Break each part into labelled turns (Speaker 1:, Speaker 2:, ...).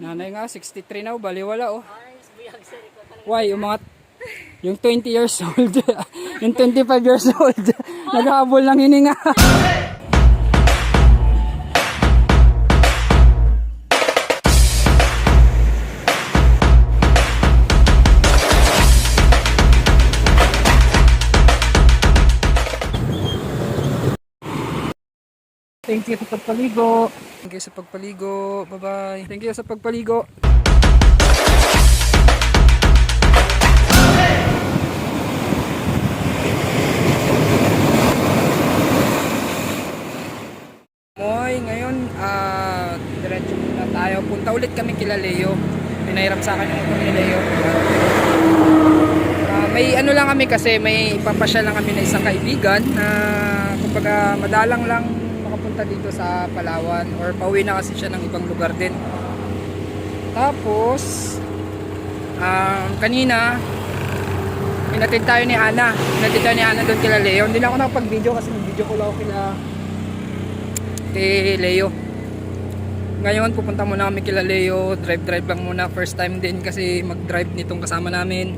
Speaker 1: Nanay nga, 63 na, baliwala oh. Why, yung 20 years old, yung 25 years old, naghahabol ng hininga. Thank you sa pagpaligo. Thank you sa pagpaligo. Bye-bye. Thank you sa pagpaligo. Moy, ngayon diretso muna tayo. Punta ulit kami kila Leo. Pinahirap sa akin yung motor ni Leo. May ano lang kami kasi may ipapasya lang kami na isang kaibigan na kumbaga madalang lang makapunta dito sa Palawan or pauwi na kasi siya ng ibang lugar din. Tapos kanina pinatid tayo ni Ana. Pinatid tayo ni Ana doon kila Leo. Hindi na ako nakapag-video kasi nag-video ko lang kay Leo. Ngayon pupunta muna kami kila Leo. Drive lang muna. First time din kasi mag-drive nitong kasama namin.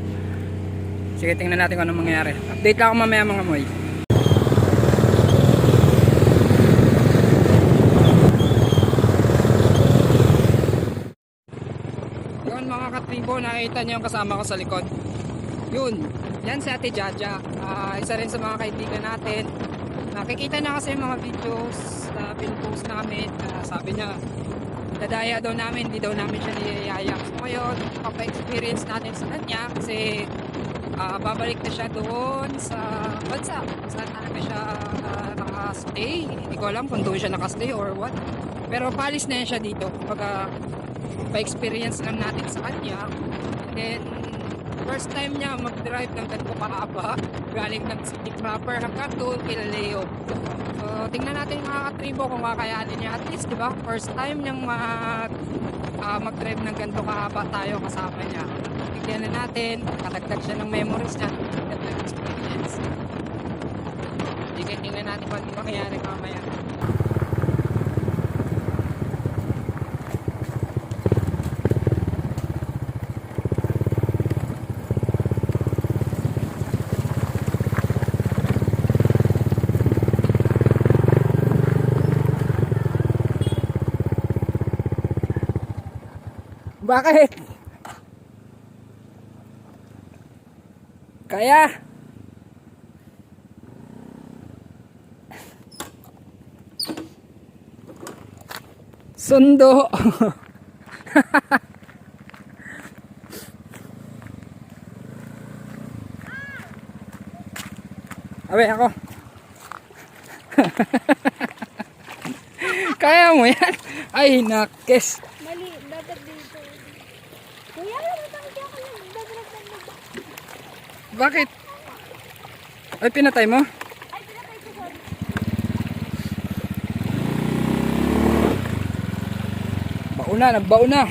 Speaker 1: Sige, tingnan natin kung anong mangyayari. Update lang ako mamaya mga moy. Yun mga katribo, nakita niyo yung kasama ko sa likod. Yun, yan si Ate Jaja. Isa rin sa mga kaibigan natin. Nakikita na kasi yung mga videos na pinupost namin. Sabi niya, dadaya daw namin, hindi daw namin siya niyayaya. So ngayon, papa-experience natin sa kanya kasi babalik na siya doon sa bansa. Saan talaga siya nakastay. Hindi ko alam kung doon siya nakastay or what. Pero palis na siya dito. Kumbaga, pa-experience lang natin sa kanya. And then, first time niya mag-drive ng ganito kahaba. Galing ng city proper hanggang doon kila Leo. So, tingnan natin mga katribo kung kakayanin niya. At least, di ba? First time niyang mag-drive ng ganito kahaba tayo kasama niya. Tingnan natin, nakadagdag siya ng memories niya, nakadagdag ng experience. Tingnan natin kung ano mangyayari mamaya. Bakit? Kaya? Sundo. Abe ako. Kaya mo yan? Ay nakes.
Speaker 2: Mali, dapat dito. Kuya, natanggi ako nagdadrag ng
Speaker 1: Bakit? Ay pinatay mo?
Speaker 2: Ay, pinatay ko, sorry.
Speaker 1: Bauna, nagbauna.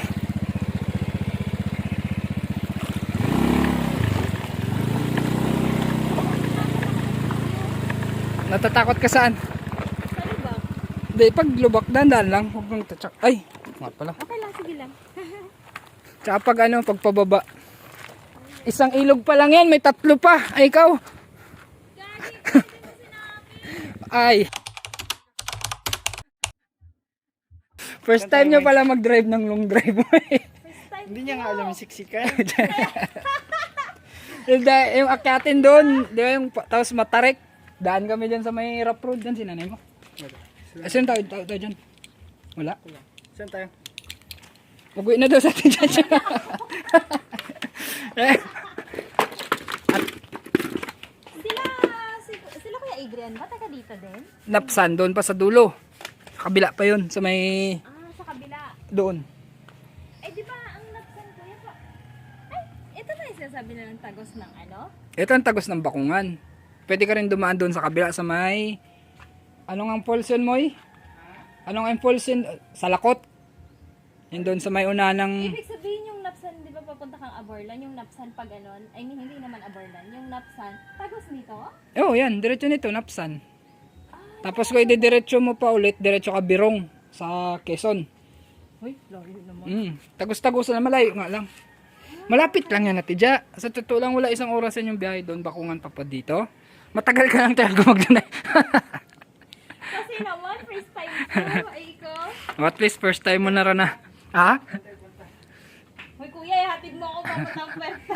Speaker 1: Natatakot ka saan?
Speaker 2: Sorry ba?
Speaker 1: Hindi, pag lubak, dandan lang. Huwag mong tatsak. Ay, nga pala.
Speaker 2: Okay lang, sige lang.
Speaker 1: Tsaka pag pag pababa. Isang ilog pa lang yan, may 3 pa. Ay, ikaw. Ay. First time nyo pala mag-drive ng long drive.
Speaker 3: Hindi niya nga alam yung siksikan.
Speaker 1: Yung akyatin doon, di ba yung tapos matarik. Daan kami dyan sa may rough road dyan, sinanay mo. Saan tayo dyan? Wala.
Speaker 3: Saan tayo?
Speaker 1: Mag-uwi na daw sa atin dyan.
Speaker 2: Sila Kuya Adrian ba? Taga dito din?
Speaker 1: Napsan doon pa sa dulo. Kabila pa yun sa may
Speaker 2: Sa kabila.
Speaker 1: doon.
Speaker 2: Eh, di ba ang napsan Kuya pa? Ay, ito na yung sinasabi na ng tagos ng ano?
Speaker 1: Ito ang tagos ng Bakungan. Pwede ka rin dumaan doon sa kabila sa may anong ang falls yun, Moy? Anong ang falls yun? Sa Lakot. Yun doon sa may una ng
Speaker 2: Ibig sabihin yung napsan, di ba papunta kang Aborlan, yung napsan pag anon, I mean, hindi naman Aborlan, yung napsan, tagos nito?
Speaker 1: oh, yan, diretso nito, Napsan. Tapos kung i-diretso mo pa ulit, diretso ka Birong sa Quezon.
Speaker 2: Uy, layo naman.
Speaker 1: Tagos-tagos na malayo nga lang. Malapit lang yan, Ate Ja. Sa totoo lang, wala isang oras yan yung biyahe doon, Bakungan pa dito. Matagal ka lang talaga magdanay.
Speaker 2: Kasi naman, first time ko. Ay, ikaw.
Speaker 1: At least first time mo na rin na. Ha?
Speaker 2: Uy, kuya, hatid mo ako papuntang pwesta.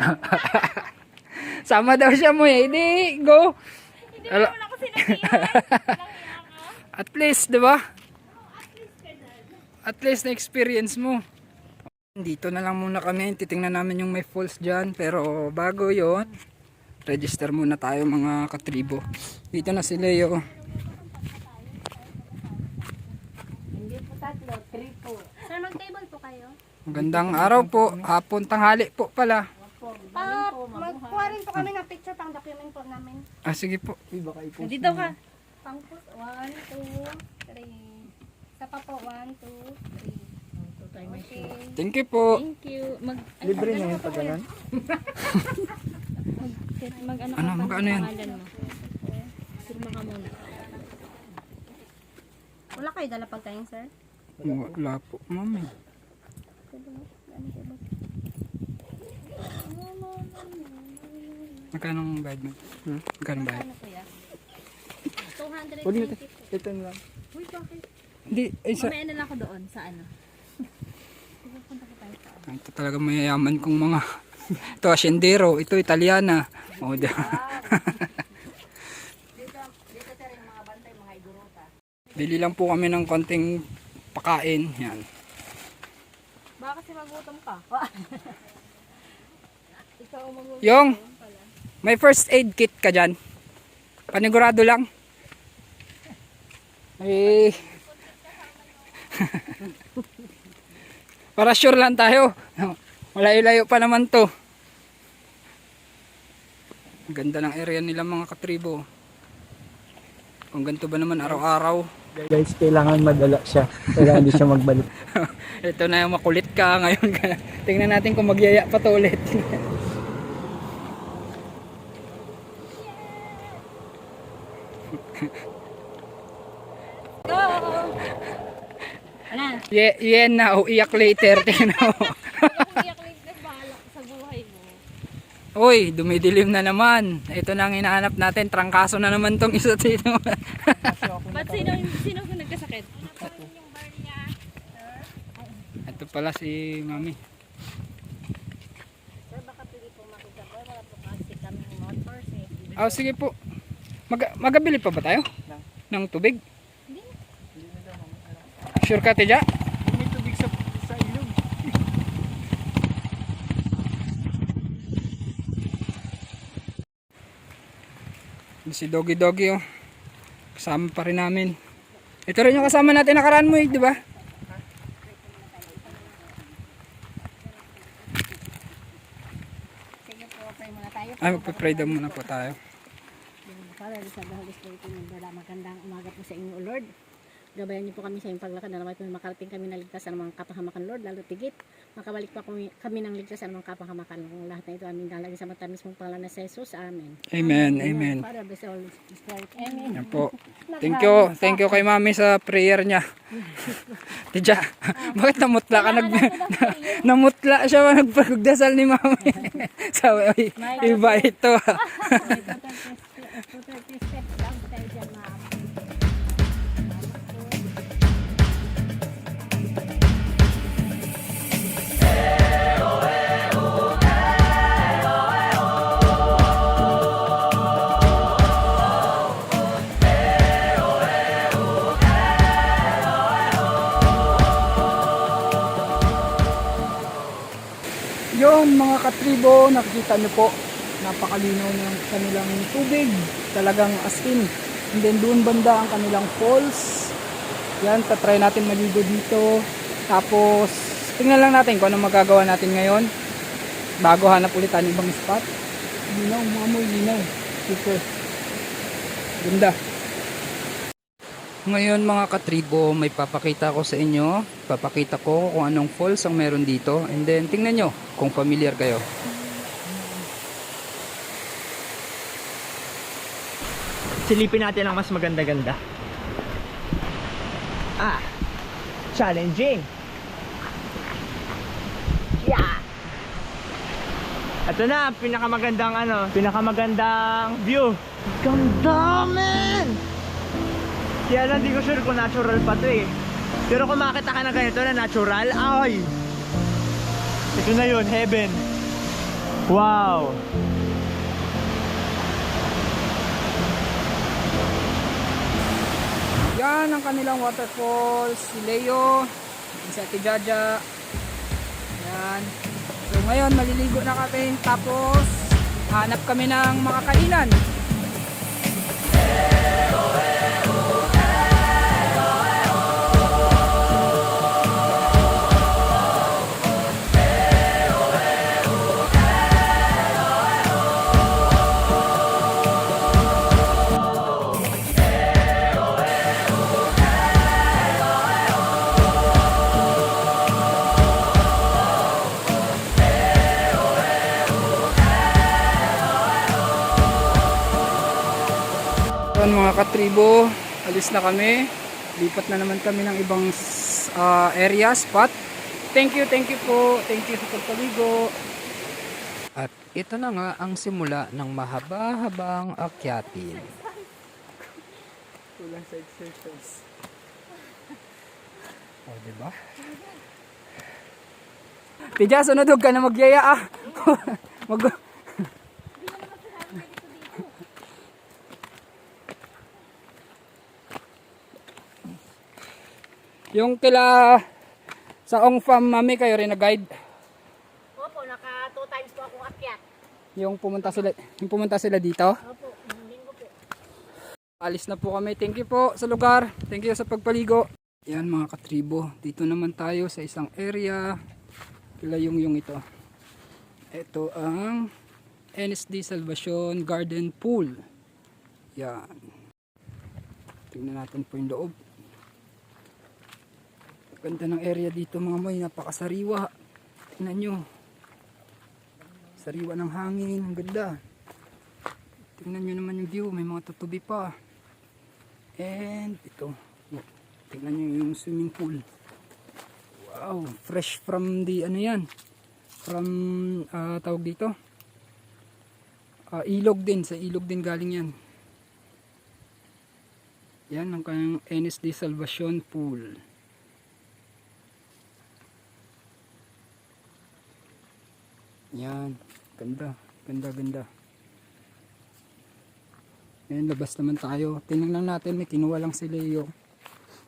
Speaker 1: Sama daw siya mo eh. Hindi, go.
Speaker 2: Hindi mo naman ako sinabihan.
Speaker 1: At least, di ba? At least na-experience mo. Dito na lang muna kami. Titingnan namin yung may falls dyan. Pero bago yon, register muna tayo mga katribo. Dito na si Leo.
Speaker 2: Hindi po tatlo, 3 po. Sir, mag-table po kayo?
Speaker 1: Magandang araw po. Hapon tanghali po pala.
Speaker 4: Magkuha rin po kami ng picture pang document po namin.
Speaker 1: Ah, sige po.
Speaker 2: Dito ka.
Speaker 4: Pang post, 1, 2, 3. Isa pa po, 1, 2, 3. Okay.
Speaker 1: Thank you po.
Speaker 2: Thank you.
Speaker 3: Libre na yung pag ganun.
Speaker 2: Mag-ano
Speaker 1: Ano, mag-ano yan?
Speaker 2: pangalan mo? Firma ka muna.
Speaker 4: Wala kayo dala pagkain, sir?
Speaker 1: Wala po, mami. Magkano ang bayad mo? Magkano ang bayad?
Speaker 2: Ano kuya?
Speaker 3: Huwag nyo,
Speaker 2: 290
Speaker 3: ito na lang.
Speaker 2: Uy, bakit?
Speaker 1: Hindi, ay sa...
Speaker 2: Mamaya na lang ako doon. Sa ano? Sige, punta ko tayo sa ano.
Speaker 1: Ito talaga mayayaman kong mga... Ito, asyendero. Ito, Italiana. O, di Bili lang po kami ng konting pakain. Yan.
Speaker 2: Baka kasi magutom ka. Ikaw magutom.
Speaker 1: Yung, may first aid kit ka dyan. Panigurado lang. Ay. Para sure lang tayo. Malayo-layo pa naman to. Ang ganda ng area nila mga katribo. Kung ganito ba naman araw-araw.
Speaker 3: Guys, kailangan madala siya. Kailangan di siya magbalik.
Speaker 1: Ito na yung makulit ka ngayon. Tingnan natin kung magyaya pa to ulit.
Speaker 2: Go! Ano?
Speaker 1: Yen na, iyak later. Tingnan mo.
Speaker 2: Kung iyak lang na bahala ka sa buhay mo.
Speaker 1: Uy, dumidilim na naman. Ito na ang hinahanap natin. Trangkaso na naman tong isa dito.
Speaker 2: Ba't sino nagkasakit?
Speaker 1: Ito pala si Mami.
Speaker 4: Sir, baka pili po makita po. Wala po kasi kami motors eh.
Speaker 1: Oh, sige po. Magabili pa ba tayo? Ng tubig? Sure ka, Teja?
Speaker 3: May tubig sa ilog.
Speaker 1: Si Doggy Doggy oh. Kasama pa rin namin. Ito rin yung kasama natin nakaraan mo eh, di ba?
Speaker 4: Sige po, pray muna tayo.
Speaker 1: Ay, magpa-pray daw muna po tayo.
Speaker 4: Father, sa the Holy Spirit, magandang umaga po sa inyo, Lord. Gabayan niyo po kami sa inyong paglakad na naman po makarating kami na ligtas sa mga kapahamakan, Lord. Lalo tigit, makabalik pa kami ng ligtas sa mga kapahamakan. Kung lahat na ito aming nalagay sa mata mismong pangalan na sa Jesus. Amen.
Speaker 1: Amen, amen.
Speaker 4: Father, bless the Holy Spirit. Amen.
Speaker 1: Yan po. Thank you kay Mami sa prayer niya. Teja, bakit namutla ka? Namutla siya nagpagdasal ni Mami. Sabi, iba ito.
Speaker 4: Step down tayo dyan, ma'am.
Speaker 1: Yung mga katribo, nakikita nyo po, napakalinaw ng kanilang tubig, talagang as in. And then doon banda ang kanilang falls. Yan, tatry natin maligo dito. Tapos, tingnan lang natin kung ano magagawa natin ngayon. Bago hanap ulit ang ibang spot. Linaw, mamoy, linaw. Super. Ganda. Ngayon mga katribo, may papakita ko sa inyo. Papakita ko kung anong falls ang meron dito. And then, tingnan nyo kung familiar kayo.
Speaker 3: Silipin natin ang mas maganda-ganda. Challenging. Ito na, pinakamagandang view. Ganda, man! Kaya lang, di ko sure kung natural pa to eh. Pero kung makita ka na ganito na natural, ay! Ito na yun, heaven. Wow!
Speaker 1: Yan ang kanilang waterfalls, si Leo, si Ate Jaja. Yan. So ngayon maliligo na kami, tapos hanap kami ng mga kainan. Yan mga katribo, alis na kami. Lipat na naman kami ng ibang area, spot. Thank you po. Thank you sa pagpaligo. At ito na nga ang simula ng mahaba-habang akyatin.
Speaker 3: Kulang sa exercise.
Speaker 1: O, diba? Tija, sunod huwag ka na magyaya ah. Yung kila sa Ong Farm, mami, kayo rin na-guide.
Speaker 4: Opo, naka 2 times po akong akyat.
Speaker 1: Yung pumunta sila dito.
Speaker 4: Opo, linggo po.
Speaker 1: Alis na po kami. Thank you po sa lugar. Thank you sa pagpaligo. Yan mga katribo. Dito naman tayo sa isang area. Kila yung ito. Ito ang NSD Salvacion Garden Pool. Yan. Tingnan natin po yung loob. Ganda ng area dito mga boy. Napakasariwa. Tingnan nyo. Sariwa ng hangin. Ang ganda. Tingnan nyo naman yung view. May mga tutubi pa. And ito. Tingnan nyo yung swimming pool. Wow. Fresh from the ano yan. From tawag dito. Ilog din. Sa ilog din galing yan. Yan ang kanyang NSD Salvacion Pool. Yan. Ganda. Ganda. Ngayon labas naman tayo. Tingnan lang natin. May kinuha lang si Leo.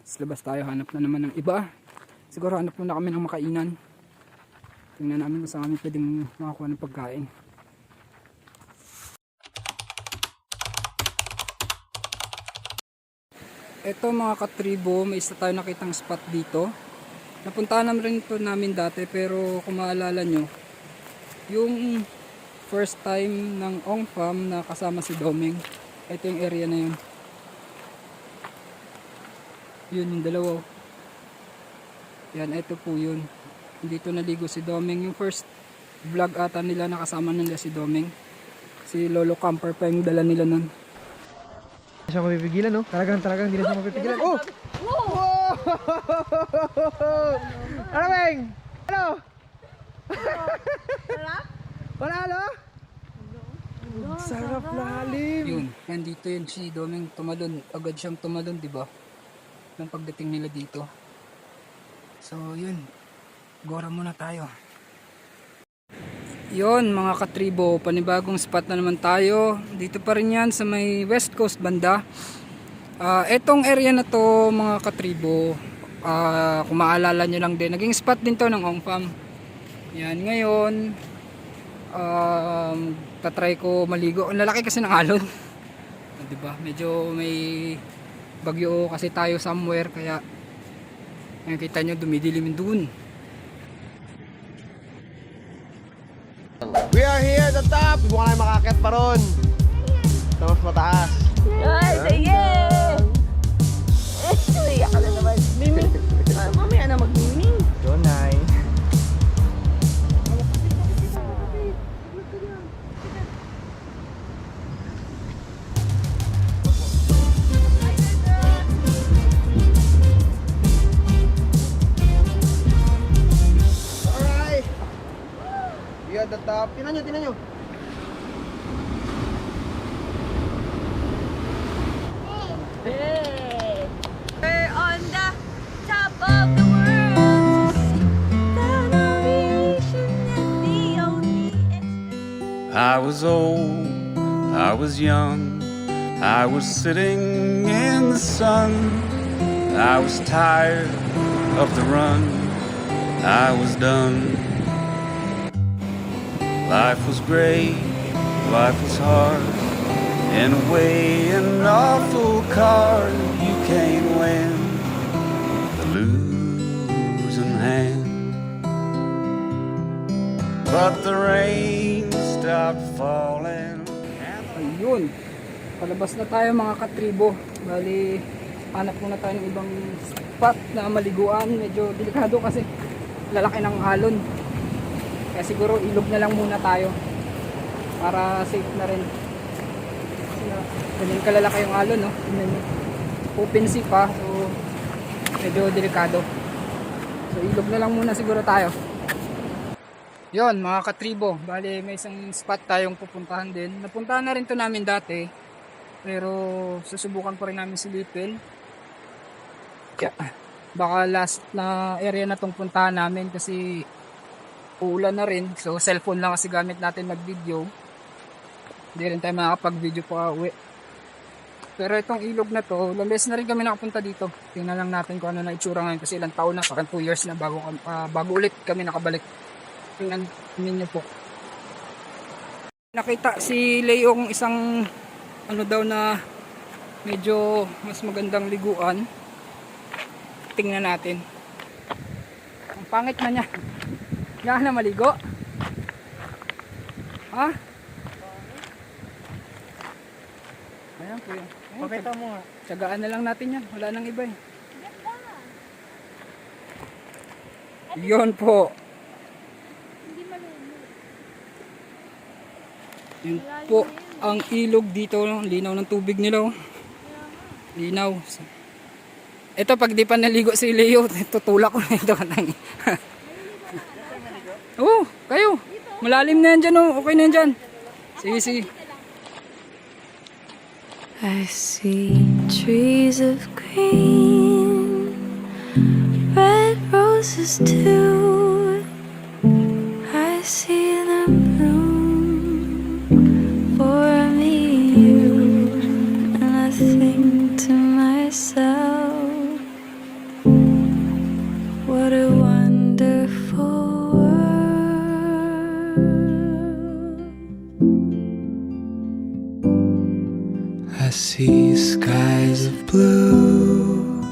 Speaker 1: Tapos labas tayo. Hanap na naman ng iba. Siguro hanap muna kami ng makainan. Tingnan namin kung saan kami pwedeng makakuha ng pagkain. Ito mga katribo, may isa tayo nakitang spot dito. Napuntahan naman rin ito namin dati, pero kung maalala nyo, yung first time ng Ong Farm na kasama si Domeng, ito yung area na yun. Yun yung dalawa. Yan, ito po yun. Dito naligo si Domeng. Yung first vlog ata nila, nakasama nila si Domeng. Si Lolo Camper pa yung dala nila nun.
Speaker 3: Hindi siya mapipigilan, no? Talagang hindi na siya mapipigilan. Oh! Wow! Ano, Beng? Ano? Wala, no? Sarap lalim.
Speaker 1: Yun, nandito yun si Domeng tumalon. Agad siyang tumalon, di ba? Nang pagdating nila dito. So, yun. Gora muna tayo. Yun mga katribo, panibagong spot na naman tayo. Dito pa rin yan sa may West Coast banda. Etong area na to mga katribo, kung maalala nyo lang din, naging spot din to ng Ong Farm. Yan, ngayon tatry ko maligo. Ang lalaki kasi ng alon. Diba? Medyo may bagyo kasi tayo somewhere, kaya nakikita nyo dumidilim dun.
Speaker 5: We are here at the top. Hindi mo kaya makakit pa ron. Sa mas mataas.
Speaker 6: Ay, sige! Iyak ka na naman. Miming. Mamaya na mag-miming.
Speaker 3: So nice.
Speaker 5: Alright. at the top. Tinan nyo.
Speaker 2: Hey! We're on the top of the world. The Norwegian and the ODS.
Speaker 7: I was old, I was young, I was sitting in the sun. I was tired of the run, I was done. Life was great, life was hard. In a way, an awful card. You can't win the losing hand. But the rain stopped falling.
Speaker 1: Ayun, palabas na tayo mga katribo. Bali, hanap muna tayo ng ibang spot na maliguan. Medyo delikado kasi lalaki ng alon. Kaya siguro ilog na lang muna tayo para safe na rin. Ganyan kalalaki yung alon, no? Open sea pa, so medyo delikado. So ilog na lang muna siguro tayo. Yon mga katribo, bali may isang spot tayong pupuntahan din. Napuntahan na rin to namin dati, pero susubukan pa rin namin silipin. Kaya, baka last na area na tong puntahan namin kasi uulan na rin. So cellphone lang kasi gamit natin mag-video. Hindi rin tayo makakapag-video pa uwi. Pero itong ilog na to, ilang beses na rin kami nakapunta dito. Tingnan lang natin kung ano na itsura ngayon kasi ilang taon na, parang 2 years na bago ulit kami nakabalik. Tingnan ninyo po. Nakita si Leong isang ano daw na medyo mas magandang liguan. Tingnan natin. Ang pangit na niya. Yan na maligo. Ha? Ayan po yan.
Speaker 3: Pakita mo nga.
Speaker 1: Tsagaan na lang natin yan. Wala nang iba eh. Yun po. Yun po ang ilog dito. Linaw ng tubig nila. Oh. Linaw. Ito pag di pa naligo si Leo, tutulak ko na ito. Oo, kayo. Malalim na yan dyan. Oh. Okay na yan dyan. Sige, sige.
Speaker 8: I see trees of green, red roses too. I see them bloom for me, you, and I think to myself, what a wonderful world.
Speaker 7: I see skies of blue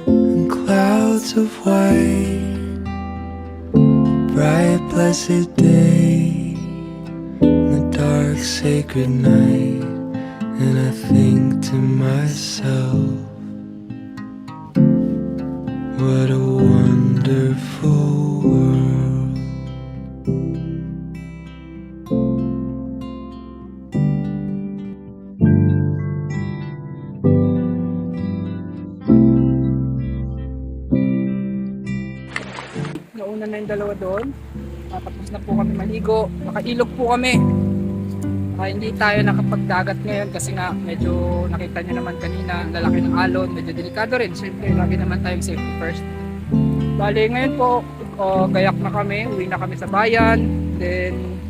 Speaker 7: and clouds of white, bright blessed day, and the dark sacred night, and I think to myself, what a wonderful world.
Speaker 1: Nauna na yung dalawa doon. Tapos na po kami maligo. Nakailog po kami. Hindi tayo nakapagdagat ngayon kasi nga medyo nakita nyo naman kanina ang lalaki ng alon. Medyo delikado rin. Siyempre lagi naman tayong safety first. Bali ngayon po gayak na kami. Uwi na kami sa bayan. Then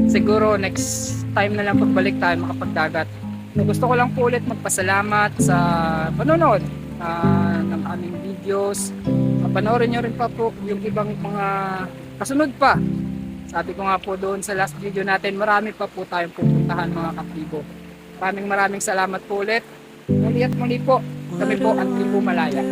Speaker 1: siguro next time na lang pagbalik tayo makapagdagat. Gusto ko lang po ulit magpasalamat sa panonood ng aming videos. Panoorin nyo rin pa po yung ibang mga kasunod pa. Sabi ko nga po doon sa last video natin, marami pa po tayong pupuntahan mga katribo. Maraming salamat po ulit. Muli at muli po, kami po ang Tribo Malaya.